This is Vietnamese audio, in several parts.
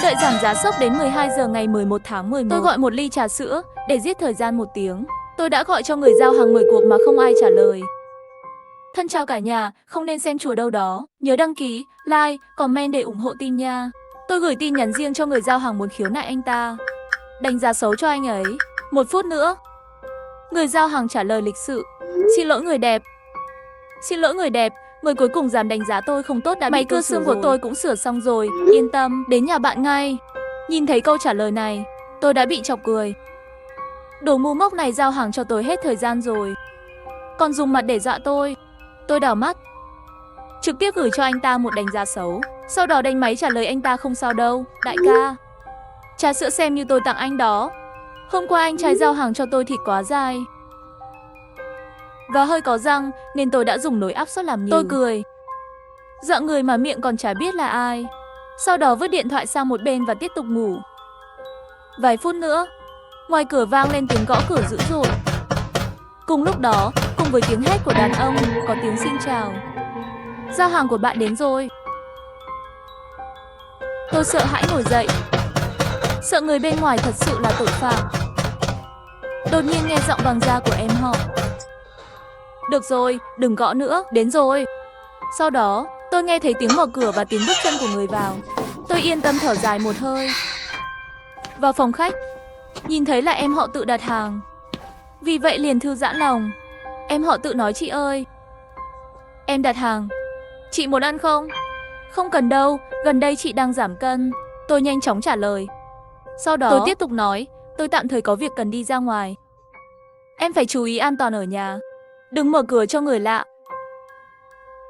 Đợi giảm giá sốc đến 12 giờ ngày 11 tháng 11. Tôi gọi một ly trà sữa để giết thời gian 1 tiếng. Tôi đã gọi cho người giao hàng 10 cuộc mà không ai trả lời. Thân chào cả nhà, không nên xem chùa đâu đó. Nhớ đăng ký, like, comment để ủng hộ team nha. Tôi gửi tin nhắn riêng cho người giao hàng muốn khiếu nại anh ta. Đánh giá xấu cho anh ấy. 1 phút nữa. Người giao hàng trả lời lịch sự. Xin lỗi người đẹp. Xin lỗi người đẹp, người cuối cùng dám đánh giá tôi không tốt đã bị máy cưa xương của tôi cũng sửa xong rồi. Yên tâm, đến nhà bạn ngay. Nhìn thấy câu trả lời này, tôi đã bị chọc cười. Đồ ngu ngốc này giao hàng cho tôi hết thời gian rồi, còn dùng mặt để dọa tôi. Tôi đảo mắt, trực tiếp gửi cho anh ta một đánh giá xấu. Sau đó đánh máy trả lời anh ta không sao đâu, đại ca. Trà sữa xem như tôi tặng anh đó. Hôm qua anh trai giao hàng cho tôi thịt quá dai và hơi có răng nên tôi đã dùng nồi áp suất làm nhừ. Tôi cười, dọa người mà miệng còn chả biết là ai. Sau đó vứt điện thoại sang một bên và tiếp tục ngủ. Vài phút nữa, ngoài cửa vang lên tiếng gõ cửa dữ dội. Cùng lúc đó, cùng với tiếng hét của đàn ông, có tiếng xin chào. Giao hàng của bạn đến rồi. Tôi sợ hãi ngồi dậy, sợ người bên ngoài thật sự là tội phạm. Đột nhiên nghe giọng bằng da của em họ. Được rồi, đừng gõ nữa, đến rồi. Sau đó, tôi nghe thấy tiếng mở cửa và tiếng bước chân của người vào. Tôi yên tâm thở dài một hơi. Vào phòng khách, nhìn thấy là em họ tự đặt hàng. Vì vậy liền thư giãn lòng. Em họ tự nói: chị ơi, em đặt hàng, chị muốn ăn không? Không cần đâu, gần đây chị đang giảm cân. Tôi nhanh chóng trả lời. Sau đó tôi tiếp tục nói, tôi tạm thời có việc cần đi ra ngoài. Em phải chú ý an toàn ở nhà, đừng mở cửa cho người lạ.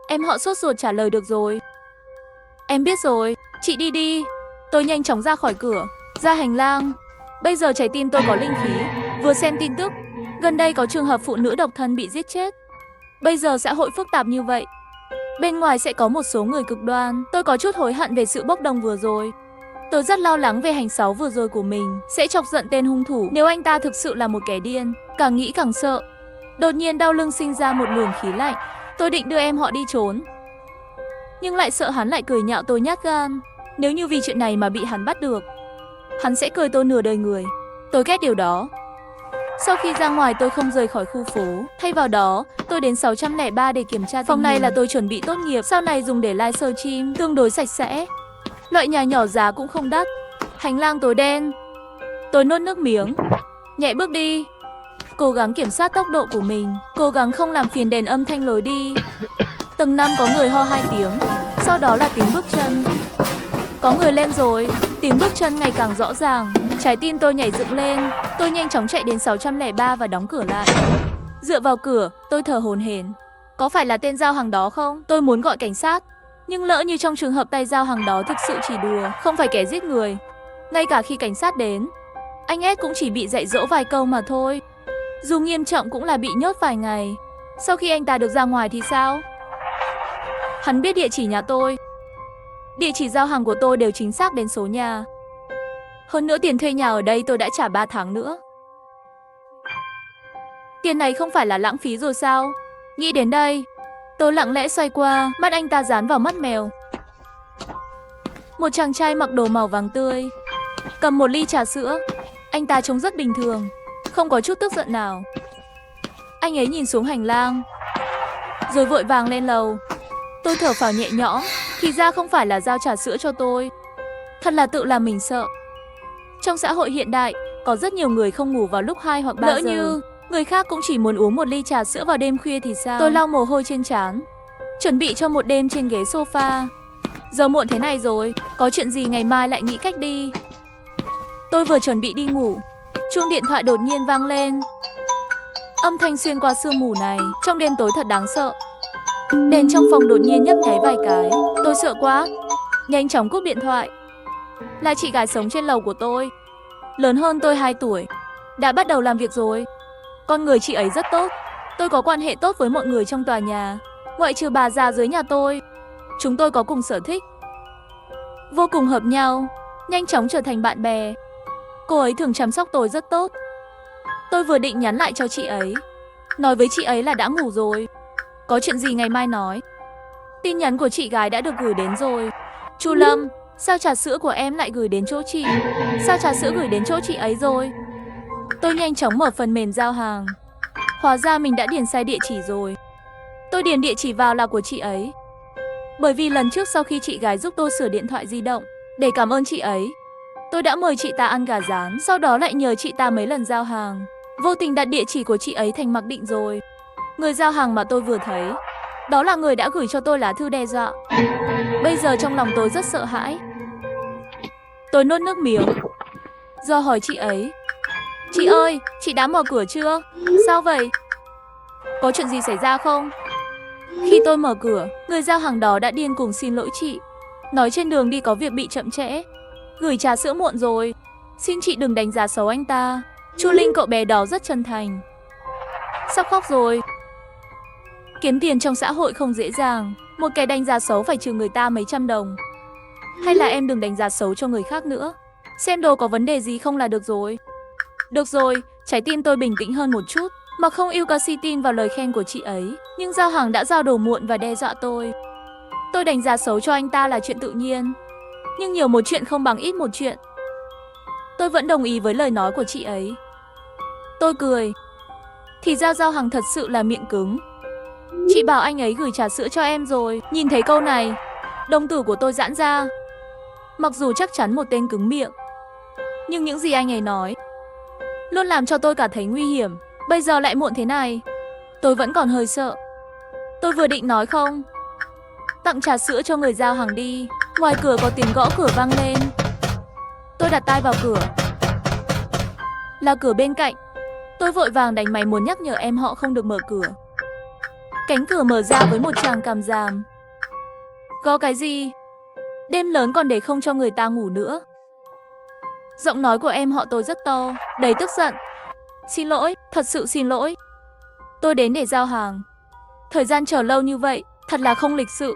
Em họ sốt ruột trả lời: được rồi, em biết rồi, chị đi đi. Tôi nhanh chóng ra khỏi cửa, ra hành lang. Bây giờ trái tim tôi có linh khí. Vừa xem tin tức, gần đây có trường hợp phụ nữ độc thân bị giết chết. Bây giờ xã hội phức tạp như vậy, bên ngoài sẽ có một số người cực đoan. Tôi có chút hối hận về sự bốc đồng vừa rồi. Tôi rất lo lắng về hành xấu vừa rồi của mình sẽ chọc giận tên hung thủ. Nếu anh ta thực sự là một kẻ điên, càng nghĩ càng sợ. Đột nhiên đau lưng sinh ra một luồng khí lạnh. Tôi định đưa em họ đi trốn, nhưng lại sợ hắn lại cười nhạo tôi nhát gan. Nếu như vì chuyện này mà bị hắn bắt được, hắn sẽ cười tôi nửa đời người. Tôi ghét điều đó. Sau khi ra ngoài tôi không rời khỏi khu phố. Thay vào đó, tôi đến 603 để kiểm tra. Phòng này là tôi chuẩn bị tốt nghiệp, sau này dùng để livestream, tương đối sạch sẽ. Loại nhà nhỏ giá cũng không đắt. Hành lang tối đen. Tôi nuốt nước miếng, nhẹ bước đi, cố gắng kiểm soát tốc độ của mình, cố gắng không làm phiền đèn âm thanh lối đi. Tầng 5 có người ho 2 tiếng, sau đó là tiếng bước chân. Có người lên rồi, tiếng bước chân ngày càng rõ ràng. Trái tim tôi nhảy dựng lên. Tôi nhanh chóng chạy đến 603 và đóng cửa lại. Dựa vào cửa, tôi thở hổn hển. Có phải là tên giao hàng đó không? Tôi muốn gọi cảnh sát, nhưng lỡ như trong trường hợp tay giao hàng đó thực sự chỉ đùa, không phải kẻ giết người. Ngay cả khi cảnh sát đến, anh S cũng chỉ bị dạy dỗ vài câu mà thôi. Dù nghiêm trọng cũng là bị nhốt vài ngày. Sau khi anh ta được ra ngoài thì sao? Hắn biết địa chỉ nhà tôi. Địa chỉ giao hàng của tôi đều chính xác đến số nhà. Hơn nữa tiền thuê nhà ở đây tôi đã trả 3 tháng nữa. Tiền này không phải là lãng phí rồi sao? Nghĩ đến đây, tôi lặng lẽ xoay qua, mắt anh ta dán vào mắt mèo. Một chàng trai mặc đồ màu vàng tươi, cầm một ly trà sữa. Anh ta trông rất bình thường, không có chút tức giận nào. Anh ấy nhìn xuống hành lang, rồi vội vàng lên lầu. Tôi thở phào nhẹ nhõm, thì ra không phải là giao trà sữa cho tôi. Thật là tự làm mình sợ. Trong xã hội hiện đại, có rất nhiều người không ngủ vào lúc 2 hoặc 3 giờ. Lỡ như người khác cũng chỉ muốn uống một ly trà sữa vào đêm khuya thì sao? Tôi lau mồ hôi trên trán, chuẩn bị cho một đêm trên ghế sofa. Giờ muộn thế này rồi, có chuyện gì ngày mai lại nghĩ cách đi. Tôi vừa chuẩn bị đi ngủ, chuông điện thoại đột nhiên vang lên. Âm thanh xuyên qua sương mù này, trong đêm tối thật đáng sợ. Đèn trong phòng đột nhiên nhấp nháy vài cái. Tôi sợ quá, nhanh chóng cúp điện thoại. Là chị gái sống trên lầu của tôi, lớn hơn tôi 2 tuổi, đã bắt đầu làm việc rồi. Con người chị ấy rất tốt. Tôi có quan hệ tốt với mọi người trong tòa nhà, ngoại trừ bà già dưới nhà tôi. Chúng tôi có cùng sở thích, vô cùng hợp nhau, nhanh chóng trở thành bạn bè. Cô ấy thường chăm sóc tôi rất tốt. Tôi vừa định nhắn lại cho chị ấy, nói với chị ấy là đã ngủ rồi, có chuyện gì ngày mai nói. Tin nhắn của chị gái đã được gửi đến rồi. Chu Lâm, Sao trà sữa của em lại gửi đến chỗ chị? Sao trà sữa gửi đến chỗ chị ấy rồi? Tôi nhanh chóng mở phần mềm giao hàng. Hóa ra mình đã điền sai địa chỉ rồi. Tôi điền địa chỉ vào là của chị ấy. Bởi vì lần trước sau khi chị gái giúp tôi sửa điện thoại di động, để cảm ơn chị ấy, tôi đã mời chị ta ăn gà rán, sau đó lại nhờ chị ta mấy lần giao hàng. Vô tình đặt địa chỉ của chị ấy thành Mặc Định rồi. Người giao hàng mà tôi vừa thấy, đó là người đã gửi cho tôi lá thư đe dọa. Bây giờ trong lòng tôi rất sợ hãi. Tôi nuốt nước miếng, do hỏi chị ấy: chị ơi, chị đã mở cửa chưa? Sao vậy? Có chuyện gì xảy ra không? Khi tôi mở cửa, người giao hàng đó đã điên cuồng xin lỗi chị, nói trên đường đi có việc bị chậm trễ, gửi trà sữa muộn rồi, xin chị đừng đánh giá xấu anh ta. Chu Linh cậu bé đó rất chân thành. Sắp khóc rồi. Kiếm tiền trong xã hội không dễ dàng, một cái đánh giá xấu phải trừ người ta mấy trăm đồng. Hay là em đừng đánh giá xấu cho người khác nữa, xem đồ có vấn đề gì không là được rồi. Được rồi, trái tim tôi bình tĩnh hơn một chút, mà không yêu ca si tin vào lời khen của chị ấy. Nhưng giao hàng đã giao đồ muộn và đe dọa tôi. Tôi đánh giá xấu cho anh ta là chuyện tự nhiên, nhưng nhiều một chuyện không bằng ít một chuyện. Tôi vẫn đồng ý với lời nói của chị ấy. Tôi cười. Thì ra giao hàng thật sự là miệng cứng. Chị bảo anh ấy gửi trà sữa cho em rồi. Nhìn thấy câu này, đồng tử của tôi giãn ra. Mặc dù chắc chắn một tên cứng miệng, nhưng những gì anh ấy nói luôn làm cho tôi cảm thấy nguy hiểm. Bây giờ lại muộn thế này, tôi vẫn còn hơi sợ. Tôi vừa định nói không, tặng trà sữa cho người giao hàng đi. Ngoài cửa có tiếng gõ cửa vang lên. Tôi đặt tai vào cửa. Là cửa bên cạnh. Tôi vội vàng đánh máy muốn nhắc nhở em họ không được mở cửa. Cánh cửa mở ra với một chàng cằm ràm. Có cái gì? Đêm lớn còn để không cho người ta ngủ nữa. Giọng nói của em họ tôi rất to, đầy tức giận. Xin lỗi, thật sự xin lỗi. Tôi đến để giao hàng. Thời gian chờ lâu như vậy, thật là không lịch sự.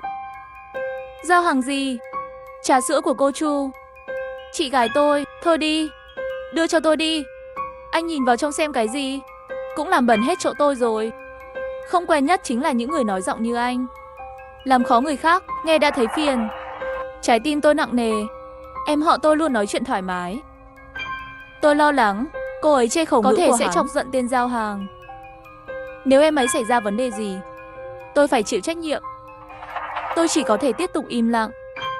Giao hàng gì? Trà sữa của cô Chu. Chị gái tôi, thôi đi, đưa cho tôi đi. Anh nhìn vào trong xem cái gì, cũng làm bẩn hết chỗ tôi rồi. Không quen nhất chính là những người nói giọng như anh, làm khó người khác, nghe đã thấy phiền. Trái tim tôi nặng nề. Em họ tôi luôn nói chuyện thoải mái. Tôi lo lắng cô ấy chê khẩu ngữ của sẽ chọc giận tên giao hàng. Nếu em ấy xảy ra vấn đề gì, tôi phải chịu trách nhiệm. Tôi chỉ có thể tiếp tục im lặng.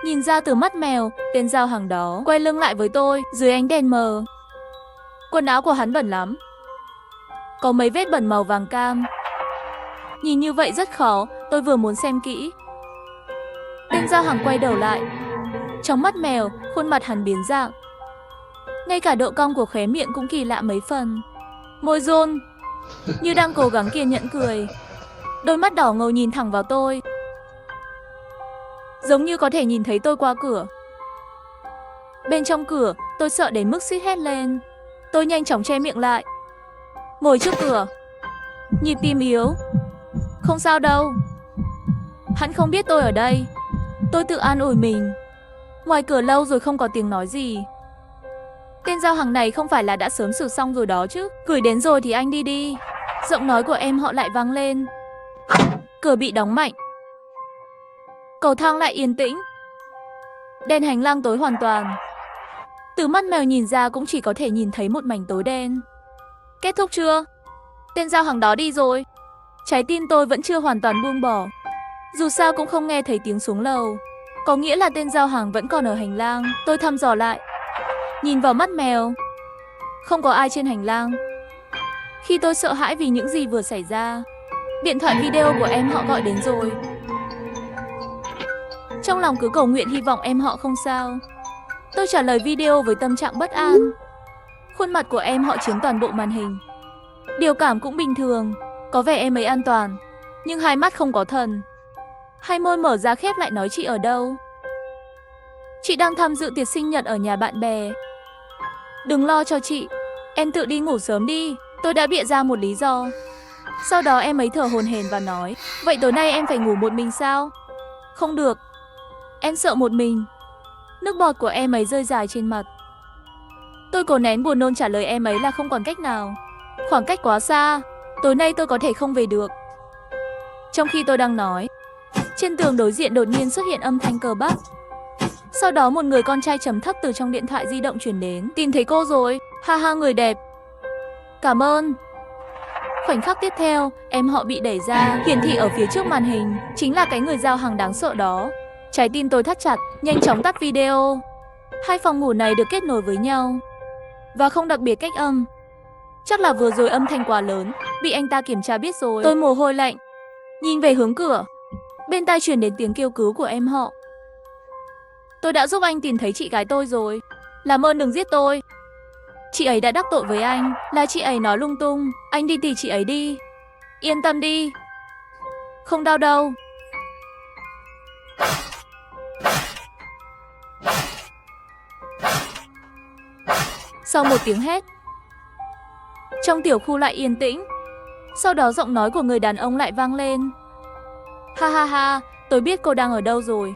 Nhìn ra từ mắt mèo, tên giao hàng đó quay lưng lại với tôi dưới ánh đèn mờ. Quần áo của hắn bẩn lắm, có mấy vết bẩn màu vàng cam. Nhìn như vậy rất khó, tôi vừa muốn xem kỹ. Tên giao hàng quay đầu lại. Trong mắt mèo, khuôn mặt hắn biến dạng. Ngay cả độ cong của khóe miệng cũng kỳ lạ mấy phần. Môi rôn, như đang cố gắng kiên nhẫn cười. Đôi mắt đỏ ngầu nhìn thẳng vào tôi, giống như có thể nhìn thấy tôi qua cửa. Bên trong cửa, tôi sợ đến mức suýt hét lên. Tôi nhanh chóng che miệng lại, ngồi trước cửa, nhịp tim yếu. Không sao đâu, hắn không biết tôi ở đây. Tôi tự an ủi mình. Ngoài cửa lâu rồi không có tiếng nói gì. Tên giao hàng này không phải là đã sớm xử xong rồi đó chứ. Gửi đến rồi thì anh đi đi. Giọng nói của em họ lại vang lên. Cửa bị đóng mạnh. Cầu thang lại yên tĩnh. Đèn hành lang tối hoàn toàn. Từ mắt mèo nhìn ra cũng chỉ có thể nhìn thấy một mảnh tối đen. Kết thúc chưa? Tên giao hàng đó đi rồi. Trái tim tôi vẫn chưa hoàn toàn buông bỏ. Dù sao cũng không nghe thấy tiếng xuống lầu, có nghĩa là tên giao hàng vẫn còn ở hành lang. Tôi thăm dò lại, nhìn vào mắt mèo. Không có ai trên hành lang. Khi tôi sợ hãi vì những gì vừa xảy ra, điện thoại video của em họ gọi đến rồi. Trong lòng cứ cầu nguyện hy vọng em họ không sao. Tôi trả lời video với tâm trạng bất an. Khuôn mặt của em họ chiếm toàn bộ màn hình. Điều cảm cũng bình thường, có vẻ em ấy an toàn, nhưng hai mắt không có thần. Hai môi mở ra khép lại nói chị ở đâu. Chị đang tham dự tiệc sinh nhật ở nhà bạn bè. Đừng lo cho chị, em tự đi ngủ sớm đi. Tôi đã bịa ra một lý do. Sau đó em ấy thở hổn hển và nói, vậy tối nay em phải ngủ một mình sao? Không được, em sợ một mình. Nước bọt của em ấy rơi dài trên mặt. Tôi cố nén buồn nôn trả lời em ấy là không còn cách nào. Khoảng cách quá xa, tối nay tôi có thể không về được. Trong khi tôi đang nói, trên tường đối diện đột nhiên xuất hiện âm thanh cờ bắc. Sau đó một người con trai trầm thấp từ trong điện thoại di động truyền đến. Tìm thấy cô rồi, ha ha người đẹp. Cảm ơn. Khoảnh khắc tiếp theo, em họ bị đẩy ra, hiển thị ở phía trước màn hình, chính là cái người giao hàng đáng sợ đó. Trái tim tôi thắt chặt, nhanh chóng tắt video. Hai phòng ngủ này được kết nối với nhau và không đặc biệt cách âm. Chắc là vừa rồi âm thanh quá lớn, bị anh ta kiểm tra biết rồi. Tôi mồ hôi lạnh, nhìn về hướng cửa. Bên tai truyền đến tiếng kêu cứu của em họ. Tôi đã giúp anh tìm thấy chị gái tôi rồi. Làm ơn đừng giết tôi. Chị ấy đã đắc tội với anh, là chị ấy nói lung tung. Anh đi tìm chị ấy đi. Yên tâm đi. Không đau đâu. Sau một tiếng hét, trong tiểu khu lại yên tĩnh. Sau đó giọng nói của người đàn ông lại vang lên. Ha ha ha, tôi biết cô đang ở đâu rồi.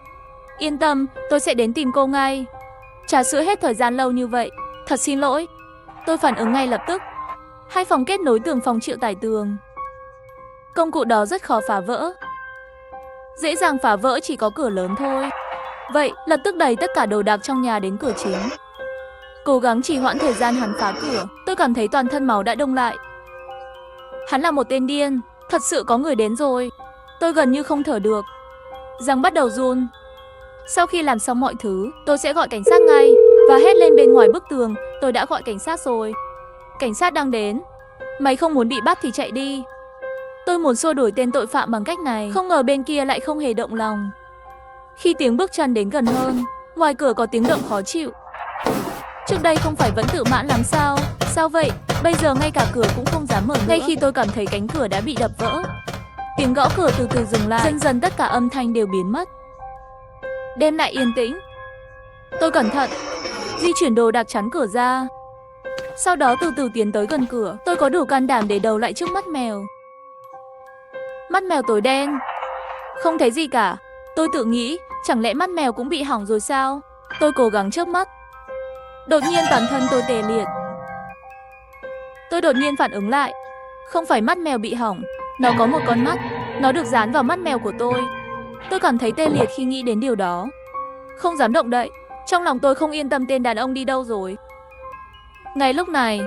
Yên tâm, tôi sẽ đến tìm cô ngay. Trà sữa hết thời gian lâu như vậy. Thật xin lỗi. Tôi phản ứng ngay lập tức. Hai phòng kết nối tường phòng chịu tải tường. Công cụ đó rất khó phá vỡ. Dễ dàng phá vỡ chỉ có cửa lớn thôi. Vậy, lập tức đẩy tất cả đồ đạc trong nhà đến cửa chính. Cố gắng trì hoãn thời gian hắn phá cửa. Tôi cảm thấy toàn thân máu đã đông lại. Hắn là một tên điên. Thật sự có người đến rồi. Tôi gần như không thở được. Răng bắt đầu run. Sau khi làm xong mọi thứ, tôi sẽ gọi cảnh sát ngay. Và hét lên bên ngoài bức tường. Tôi đã gọi cảnh sát rồi. Cảnh sát đang đến. Mày không muốn bị bắt thì chạy đi. Tôi muốn xua đuổi tên tội phạm bằng cách này. Không ngờ bên kia lại không hề động lòng. Khi tiếng bước chân đến gần hơn, ngoài cửa có tiếng động khó chịu. Trước đây không phải vẫn tự mãn lắm sao? Sao vậy? Bây giờ ngay cả cửa cũng không dám mở nữa. Ngay khi tôi cảm thấy cánh cửa đã bị đập vỡ, tiếng gõ cửa từ từ dừng lại. Dần dần tất cả âm thanh đều biến mất. Đêm lại yên tĩnh. Tôi cẩn thận di chuyển đồ đạc chắn cửa ra. Sau đó từ từ tiến tới gần cửa. Tôi có đủ can đảm để đầu lại trước mắt mèo. Mắt mèo tối đen, không thấy gì cả. Tôi tự nghĩ, chẳng lẽ mắt mèo cũng bị hỏng rồi sao? Tôi cố gắng chớp mắt. Đột nhiên toàn thân tôi tê liệt. Tôi đột nhiên phản ứng lại. Không phải mắt mèo bị hỏng, nó có một con mắt. Nó được dán vào mắt mèo của tôi. Tôi cảm thấy tê liệt khi nghĩ đến điều đó. Không dám động đậy. Trong lòng tôi không yên tâm tên đàn ông đi đâu rồi. Ngay lúc này,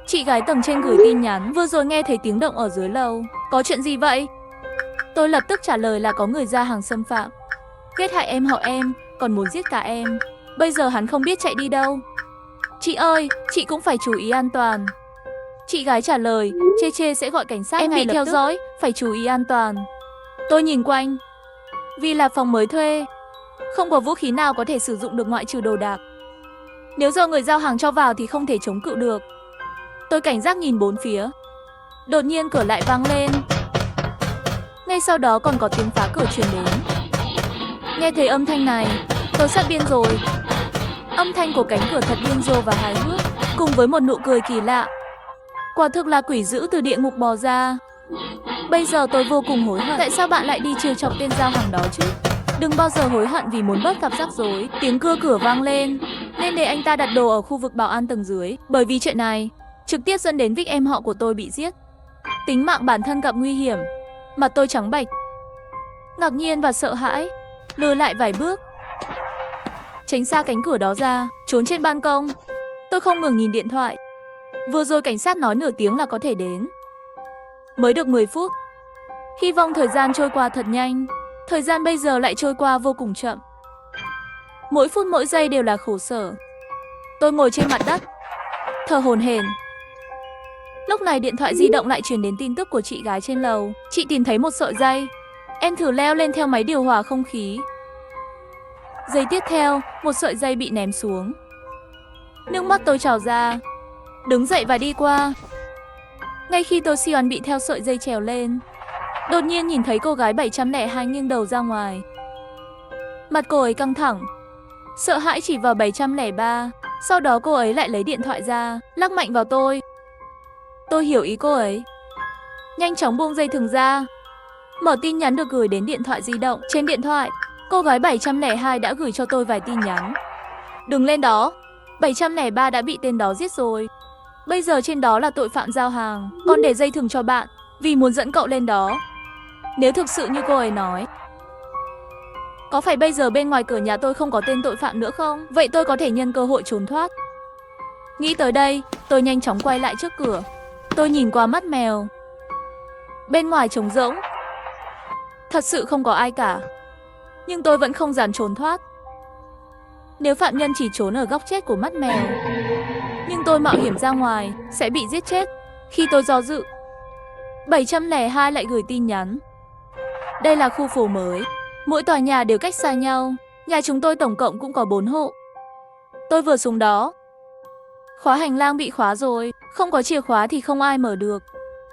chị gái tầng trên gửi tin nhắn. Vừa rồi nghe thấy tiếng động ở dưới lầu. Có chuyện gì vậy? Tôi lập tức trả lời là có người ra hàng xâm phạm. Ghét hại em họ em, còn muốn giết cả em. Bây giờ hắn không biết chạy đi đâu. Chị ơi, chị cũng phải chú ý an toàn. Chị gái trả lời, Chê Chê sẽ gọi cảnh sát. Em bị theo dõi, phải chú ý an toàn. Tôi nhìn quanh. Vì là phòng mới thuê, không có vũ khí nào có thể sử dụng được ngoại trừ đồ đạc. Nếu do người giao hàng cho vào thì không thể chống cự được. Tôi cảnh giác nhìn bốn phía. Đột nhiên cửa lại vang lên. Ngay sau đó còn có tiếng phá cửa truyền đến. Nghe thấy âm thanh này, tôi sắp điên rồi. Âm thanh của cánh cửa thật điên rồ và hài hước, cùng với một nụ cười kỳ lạ. Quả thực là quỷ dữ từ địa ngục bò ra. Bây giờ tôi vô cùng hối hận. Tại sao bạn lại đi trêu chọc tên giao hàng đó chứ? Đừng bao giờ hối hận vì muốn bớt gặp rắc rối. Tiếng cưa cửa vang lên. Nên để anh ta đặt đồ ở khu vực bảo an tầng dưới. Bởi vì chuyện này trực tiếp dẫn đến Vic em họ của tôi bị giết. Tính mạng bản thân gặp nguy hiểm. Mặt tôi trắng bệch, ngạc nhiên và sợ hãi, lùi lại vài bước, tránh xa cánh cửa đó ra, trốn trên ban công. Tôi không ngừng nhìn điện thoại. Vừa rồi cảnh sát nói nửa tiếng là có thể đến. Mới được 10 phút. Hy vọng thời gian trôi qua thật nhanh. Thời gian bây giờ lại trôi qua vô cùng chậm. Mỗi phút mỗi giây đều là khổ sở. Tôi ngồi trên mặt đất, thở hổn hển. Lúc này điện thoại di động lại truyền đến tin tức của chị gái trên lầu. Chị tìm thấy một sợi dây. Em thử leo lên theo máy điều hòa không khí. Giây tiếp theo, một sợi dây bị ném xuống. Nước mắt tôi trào ra. Đứng dậy và đi qua. Ngay khi tôi siêu bị theo sợi dây trèo lên, đột nhiên nhìn thấy cô gái 702 nghiêng đầu ra ngoài. Mặt cô ấy căng thẳng, sợ hãi chỉ vào 703. Sau đó cô ấy lại lấy điện thoại ra, lắc mạnh vào tôi. Tôi hiểu ý cô ấy. Nhanh chóng buông dây thừng ra. Mở tin nhắn được gửi đến điện thoại di động. Trên điện thoại, cô gái 702 đã gửi cho tôi vài tin nhắn. Đừng lên đó, 703 đã bị tên đó giết rồi. Bây giờ trên đó là tội phạm giao hàng. Con để dây thừng cho bạn, vì muốn dẫn cậu lên đó. Nếu thực sự như cô ấy nói. Có phải bây giờ bên ngoài cửa nhà tôi không có tên tội phạm nữa không? Vậy tôi có thể nhân cơ hội trốn thoát. Nghĩ tới đây, tôi nhanh chóng quay lại trước cửa. Tôi nhìn qua mắt mèo. Bên ngoài trống rỗng. Thật sự không có ai cả. Nhưng tôi vẫn không dám trốn thoát. Nếu phạm nhân chỉ trốn ở góc chết của mắt mèo, nhưng tôi mạo hiểm ra ngoài sẽ bị giết chết. Khi tôi do dự, 702 lại gửi tin nhắn. Đây là khu phố mới, mỗi tòa nhà đều cách xa nhau. Nhà chúng tôi tổng cộng cũng có 4 hộ. Tôi vừa xuống đó, khóa hành lang bị khóa rồi, không có chìa khóa thì không ai mở được.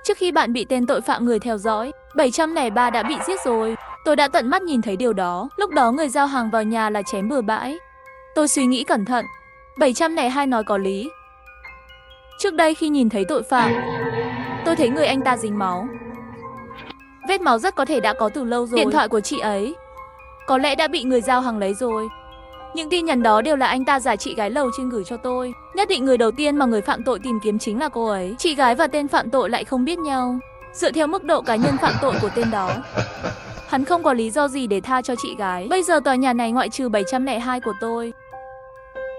Trước khi bạn bị tên tội phạm người theo dõi, 703 đã bị giết rồi. Tôi đã tận mắt nhìn thấy điều đó. Lúc đó người giao hàng vào nhà là chém bừa bãi. Tôi suy nghĩ cẩn thận. 702 nói có lý. Trước đây khi nhìn thấy tội phạm, tôi thấy người anh ta dính máu. Vết máu rất có thể đã có từ lâu rồi. Điện thoại của chị ấy có lẽ đã bị người giao hàng lấy rồi. Những tin nhắn đó đều là anh ta giả chị gái lầu trên gửi cho tôi. Nhất định người đầu tiên mà người phạm tội tìm kiếm chính là cô ấy. Chị gái và tên phạm tội lại không biết nhau. Dựa theo mức độ cá nhân phạm tội của tên đó, hắn không có lý do gì để tha cho chị gái. Bây giờ tòa nhà này ngoại trừ 702 của tôi,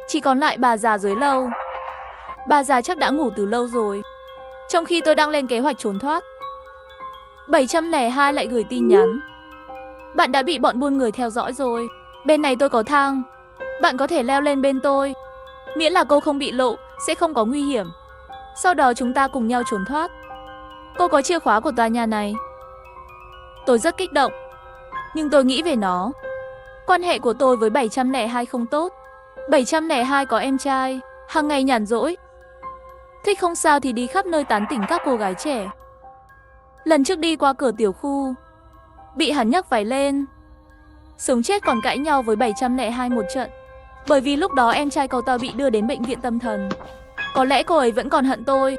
chỉ còn lại bà già dưới lầu. Bà già chắc đã ngủ từ lâu rồi. Trong khi tôi đang lên kế hoạch trốn thoát, 702 lại gửi tin nhắn. Bạn đã bị bọn buôn người theo dõi rồi. Bên này tôi có thang, bạn có thể leo lên bên tôi. Miễn là cô không bị lộ, sẽ không có nguy hiểm. Sau đó chúng ta cùng nhau trốn thoát. Cô có chìa khóa của tòa nhà này. Tôi rất kích động, nhưng tôi nghĩ về nó. Quan hệ của tôi với 702 không tốt. 702 có em trai, hàng ngày nhàn rỗi. Thích không sao thì đi khắp nơi tán tỉnh các cô gái trẻ. Lần trước đi qua cửa tiểu khu, bị hắn nhấc váy lên. Sống chết còn cãi nhau với 702 một trận. Bởi vì lúc đó em trai cậu ta bị đưa đến bệnh viện tâm thần. Có lẽ cô ấy vẫn còn hận tôi.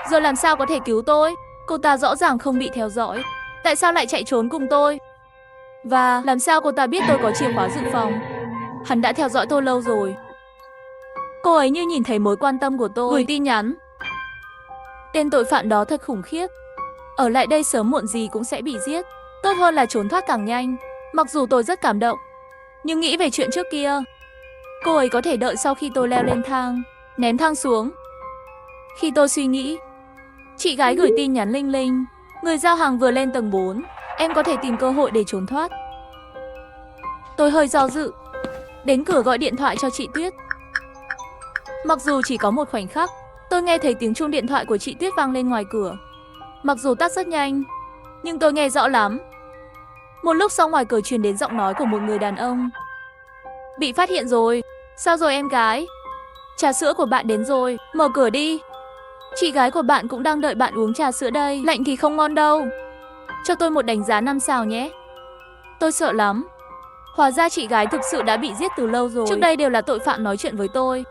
Giờ làm sao có thể cứu tôi? Cô ta rõ ràng không bị theo dõi, tại sao lại chạy trốn cùng tôi? Và làm sao cô ta biết tôi có chìa khóa dự phòng? Hắn đã theo dõi tôi lâu rồi. Cô ấy như nhìn thấy mối quan tâm của tôi, gửi tin nhắn. Tên tội phạm đó thật khủng khiếp. Ở lại đây sớm muộn gì cũng sẽ bị giết. Tốt hơn là trốn thoát càng nhanh. Mặc dù tôi rất cảm động, nhưng nghĩ về chuyện trước kia, cô ấy có thể đợi sau khi tôi leo lên thang, ném thang xuống. Khi tôi suy nghĩ, chị gái gửi tin nhắn linh linh. Người giao hàng vừa lên tầng 4, em có thể tìm cơ hội để trốn thoát. Tôi hơi do dự, đến cửa gọi điện thoại cho chị Tuyết. Mặc dù chỉ có một khoảnh khắc, tôi nghe thấy tiếng chuông điện thoại của chị Tuyết vang lên ngoài cửa. Mặc dù tắt rất nhanh, nhưng tôi nghe rõ lắm. Một lúc sau ngoài cửa truyền đến giọng nói của một người đàn ông. Bị phát hiện rồi. Sao rồi em gái? Trà sữa của bạn đến rồi, mở cửa đi. Chị gái của bạn cũng đang đợi bạn uống trà sữa đây. Lạnh thì không ngon đâu. Cho tôi một đánh giá 5 sao nhé. Tôi sợ lắm. Hóa ra chị gái thực sự đã bị giết từ lâu rồi. Trước đây đều là tội phạm nói chuyện với tôi,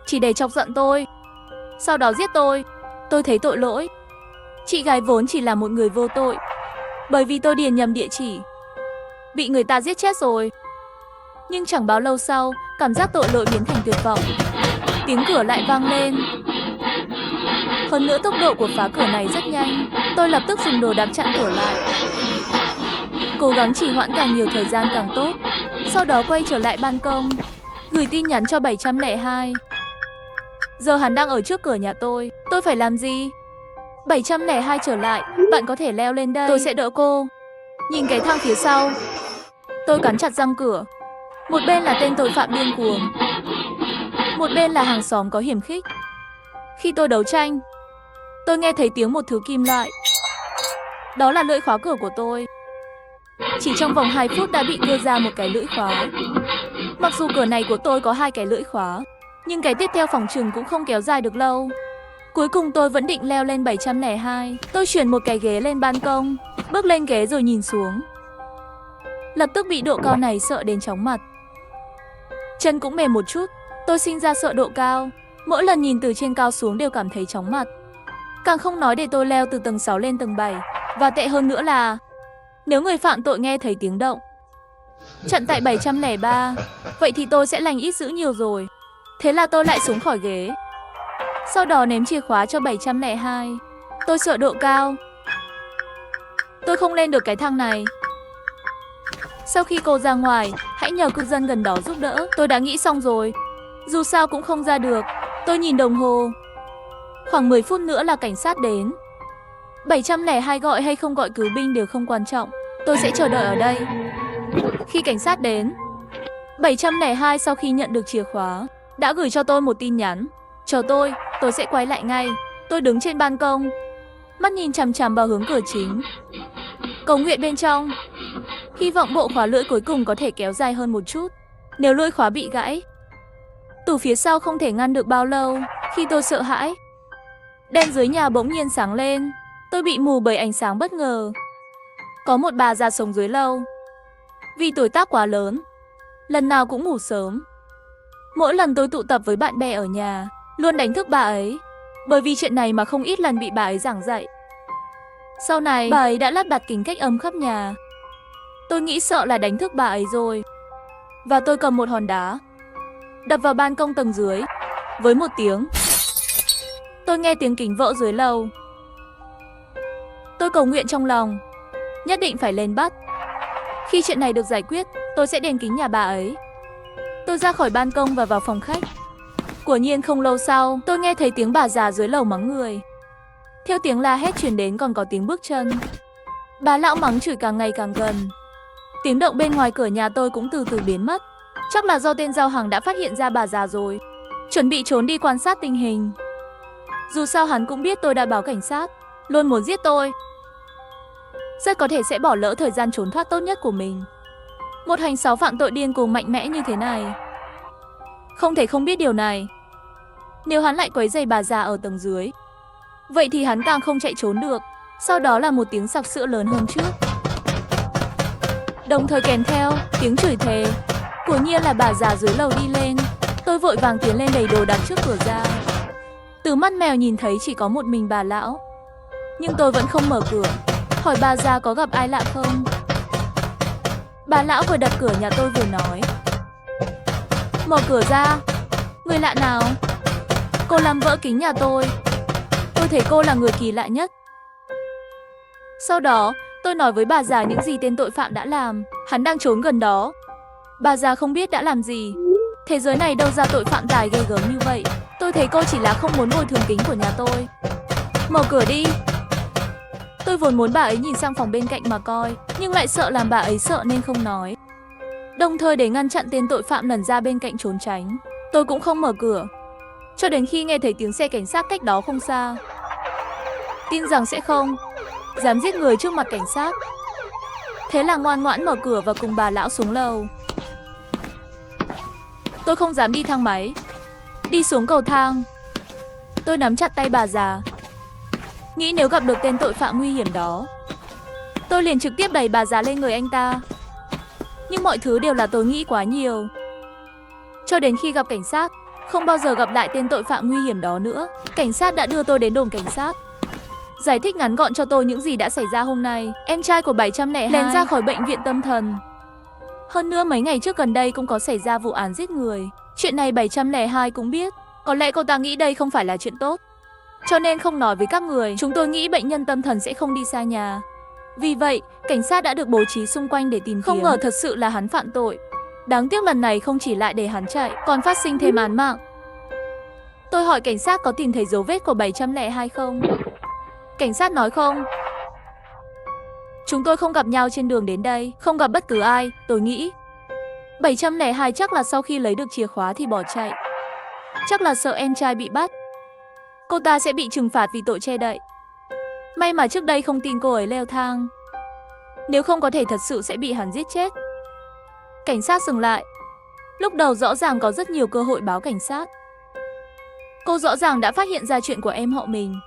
chỉ để chọc giận tôi, sau đó giết tôi. Tôi thấy tội lỗi. Chị gái vốn chỉ là một người vô tội, bởi vì tôi điền nhầm địa chỉ, bị người ta giết chết rồi. Nhưng chẳng bao lâu sau, cảm giác tội lỗi biến thành tuyệt vọng. Tiếng cửa lại vang lên. Hơn nữa tốc độ của phá cửa này rất nhanh. Tôi lập tức dùng đồ đạc chặn cửa lại, cố gắng trì hoãn càng nhiều thời gian càng tốt. Sau đó quay trở lại ban công, gửi tin nhắn cho 702. Giờ hắn đang ở trước cửa nhà tôi phải làm gì? 702 trở lại, bạn có thể leo lên đây, tôi sẽ đỡ cô. Nhìn cái thang phía sau, tôi cắn chặt răng cửa. Một bên là tên tội phạm điên cuồng, một bên là hàng xóm có hiểm khích. Khi tôi đấu tranh, tôi nghe thấy tiếng một thứ kim loại. Đó là lưỡi khóa cửa của tôi. Chỉ trong vòng 2 phút đã bị cưa ra một cái lưỡi khóa. Mặc dù cửa này của tôi có 2 cái lưỡi khóa, nhưng cái tiếp theo phòng trừng cũng không kéo dài được lâu. Cuối cùng tôi vẫn định leo lên 702. Tôi chuyển một cái ghế lên ban công, bước lên ghế rồi nhìn xuống. Lập tức bị độ cao này sợ đến chóng mặt. Chân cũng mềm một chút. Tôi sinh ra sợ độ cao. Mỗi lần nhìn từ trên cao xuống đều cảm thấy chóng mặt. Càng không nói để tôi leo từ tầng 6 lên tầng 7. Và tệ hơn nữa là, nếu người phạm tội nghe thấy tiếng động chặn tại 703, vậy thì tôi sẽ lành ít dữ nhiều rồi. Thế là tôi lại xuống khỏi ghế, sau đó ném chìa khóa cho 702. Tôi sợ độ cao, tôi không lên được cái thang này. Sau khi cô ra ngoài, hãy nhờ cư dân gần đó giúp đỡ. Tôi đã nghĩ xong rồi. Dù sao cũng không ra được. Tôi nhìn đồng hồ. Khoảng 10 phút nữa là cảnh sát đến. 702 gọi hay không gọi cứu binh đều không quan trọng. Tôi sẽ chờ đợi ở đây. Khi cảnh sát đến, 702 sau khi nhận được chìa khóa đã gửi cho tôi một tin nhắn. Chờ tôi sẽ quay lại ngay. Tôi đứng trên ban công, mắt nhìn chằm chằm vào hướng cửa chính, cầu nguyện bên trong, hy vọng bộ khóa lưỡi cuối cùng có thể kéo dài hơn một chút. Nếu lưỡi khóa bị gãy, tủ phía sau không thể ngăn được bao lâu. Khi tôi sợ hãi, đèn dưới nhà bỗng nhiên sáng lên. Tôi bị mù bởi ánh sáng bất ngờ. Có một bà già sống dưới lầu. Vì tuổi tác quá lớn, lần nào cũng ngủ sớm. Mỗi lần tôi tụ tập với bạn bè ở nhà, luôn đánh thức bà ấy. Bởi vì chuyện này mà không ít lần bị bà ấy giảng dạy. Sau này, bà ấy đã lắp đặt kính cách âm khắp nhà. Tôi nghĩ sợ là đánh thức bà ấy rồi. Và tôi cầm một hòn đá, đập vào ban công tầng dưới. Với một tiếng, tôi nghe tiếng kính vỡ dưới lầu. Tôi cầu nguyện trong lòng, nhất định phải lên bắt. Khi chuyện này được giải quyết, tôi sẽ đền kính nhà bà ấy. Tôi ra khỏi ban công và vào phòng khách. Quả nhiên không lâu sau, tôi nghe thấy tiếng bà già dưới lầu mắng người. Theo tiếng la hét truyền đến còn có tiếng bước chân. Bà lão mắng chửi càng ngày càng gần. Tiếng động bên ngoài cửa nhà tôi cũng từ từ biến mất. Chắc là do tên giao hàng đã phát hiện ra bà già rồi, chuẩn bị trốn đi quan sát tình hình. Dù sao hắn cũng biết tôi đã báo cảnh sát, luôn muốn giết tôi. Rất có thể sẽ bỏ lỡ thời gian trốn thoát tốt nhất của mình. Một hành sáu phạm tội điên cuồng mạnh mẽ như thế này, không thể không biết điều này. Nếu hắn lại quấy rầy bà già ở tầng dưới, vậy thì hắn càng không chạy trốn được. Sau đó là một tiếng sặc sữa lớn hơn trước, đồng thời kèm theo tiếng chửi thề. Quả nhiên là bà già dưới lầu đi lên. Tôi vội vàng tiến lên đẩy đồ đạc trước cửa ra. Từ mắt mèo nhìn thấy chỉ có một mình bà lão. Nhưng tôi vẫn không mở cửa, hỏi bà già có gặp ai lạ không. Bà lão vừa đập cửa nhà tôi vừa nói, mở cửa ra, người lạ nào? Cô làm vỡ kính nhà tôi thấy cô là người kỳ lạ nhất. Sau đó, tôi nói với bà già những gì tên tội phạm đã làm. Hắn đang trốn gần đó. Bà già không biết đã làm gì. Thế giới này đâu ra tội phạm tài ghê gớm như vậy. Tôi thấy cô chỉ là không muốn bồi thường kính của nhà tôi. Mở cửa đi. Tôi vốn muốn bà ấy nhìn sang phòng bên cạnh mà coi, nhưng lại sợ làm bà ấy sợ nên không nói. Đồng thời để ngăn chặn tên tội phạm lẩn ra bên cạnh trốn tránh, tôi cũng không mở cửa, cho đến khi nghe thấy tiếng xe cảnh sát cách đó không xa. Tin rằng sẽ không dám giết người trước mặt cảnh sát. Thế là ngoan ngoãn mở cửa và cùng bà lão xuống lầu. Tôi không dám đi thang máy. Đi xuống cầu thang, tôi nắm chặt tay bà già, nghĩ nếu gặp được tên tội phạm nguy hiểm đó, tôi liền trực tiếp đẩy bà già lên người anh ta. Nhưng mọi thứ đều là tôi nghĩ quá nhiều. Cho đến khi gặp cảnh sát, không bao giờ gặp lại tên tội phạm nguy hiểm đó nữa. Cảnh sát đã đưa tôi đến đồn cảnh sát, giải thích ngắn gọn cho tôi những gì đã xảy ra hôm nay. Em trai của 702 lên ra khỏi bệnh viện tâm thần. Hơn nữa mấy ngày trước gần đây cũng có xảy ra vụ án giết người. Chuyện này 702 cũng biết. Có lẽ cô ta nghĩ đây không phải là chuyện tốt, cho nên không nói với các người. Chúng tôi nghĩ bệnh nhân tâm thần sẽ không đi xa nhà. Vì vậy, cảnh sát đã được bố trí xung quanh để tìm kiếm. Không ngờ thật sự là hắn phạm tội. Đáng tiếc lần này không chỉ lại để hắn chạy, còn phát sinh thêm án mạng. Tôi hỏi cảnh sát có tìm thấy dấu vết của 702 không? Cảnh sát nói không. Chúng tôi không gặp nhau trên đường đến đây, không gặp bất cứ ai. Tôi nghĩ 702 chắc là sau khi lấy được chìa khóa thì bỏ chạy. Chắc là sợ em trai bị bắt, cô ta sẽ bị trừng phạt vì tội che đậy. May mà trước đây không tin cô ấy leo thang, nếu không có thể thật sự sẽ bị hắn giết chết. Cảnh sát dừng lại. Lúc đầu rõ ràng có rất nhiều cơ hội báo cảnh sát. Cô rõ ràng đã phát hiện ra chuyện của em họ mình.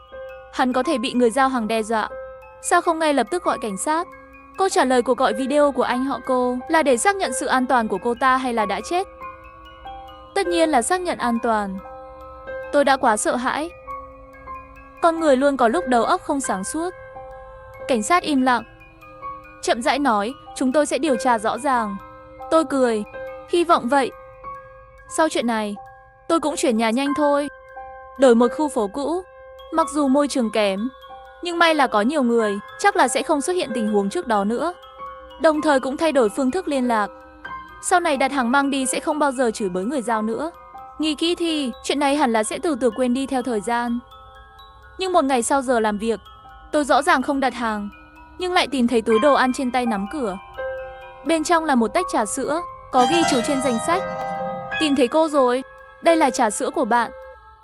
Hắn có thể bị người giao hàng đe dọa. Sao không ngay lập tức gọi cảnh sát? Câu trả lời của gọi video của anh họ cô là để xác nhận sự an toàn của cô ta hay là đã chết. Tất nhiên là xác nhận an toàn. Tôi đã quá sợ hãi. Con người luôn có lúc đầu óc không sáng suốt. Cảnh sát im lặng, chậm rãi nói, chúng tôi sẽ điều tra rõ ràng. Tôi cười, hy vọng vậy. Sau chuyện này, tôi cũng chuyển nhà nhanh thôi, đổi một khu phố cũ. Mặc dù môi trường kém, nhưng may là có nhiều người, chắc là sẽ không xuất hiện tình huống trước đó nữa. Đồng thời cũng thay đổi phương thức liên lạc. Sau này đặt hàng mang đi sẽ không bao giờ chửi bới người giao nữa. Nghĩ kỹ thì chuyện này hẳn là sẽ từ từ quên đi theo thời gian. Nhưng một ngày sau giờ làm việc, tôi rõ ràng không đặt hàng, nhưng lại tìm thấy túi đồ ăn trên tay nắm cửa. Bên trong là một tách trà sữa, có ghi chú trên danh sách. Tìm thấy cô rồi, đây là trà sữa của bạn.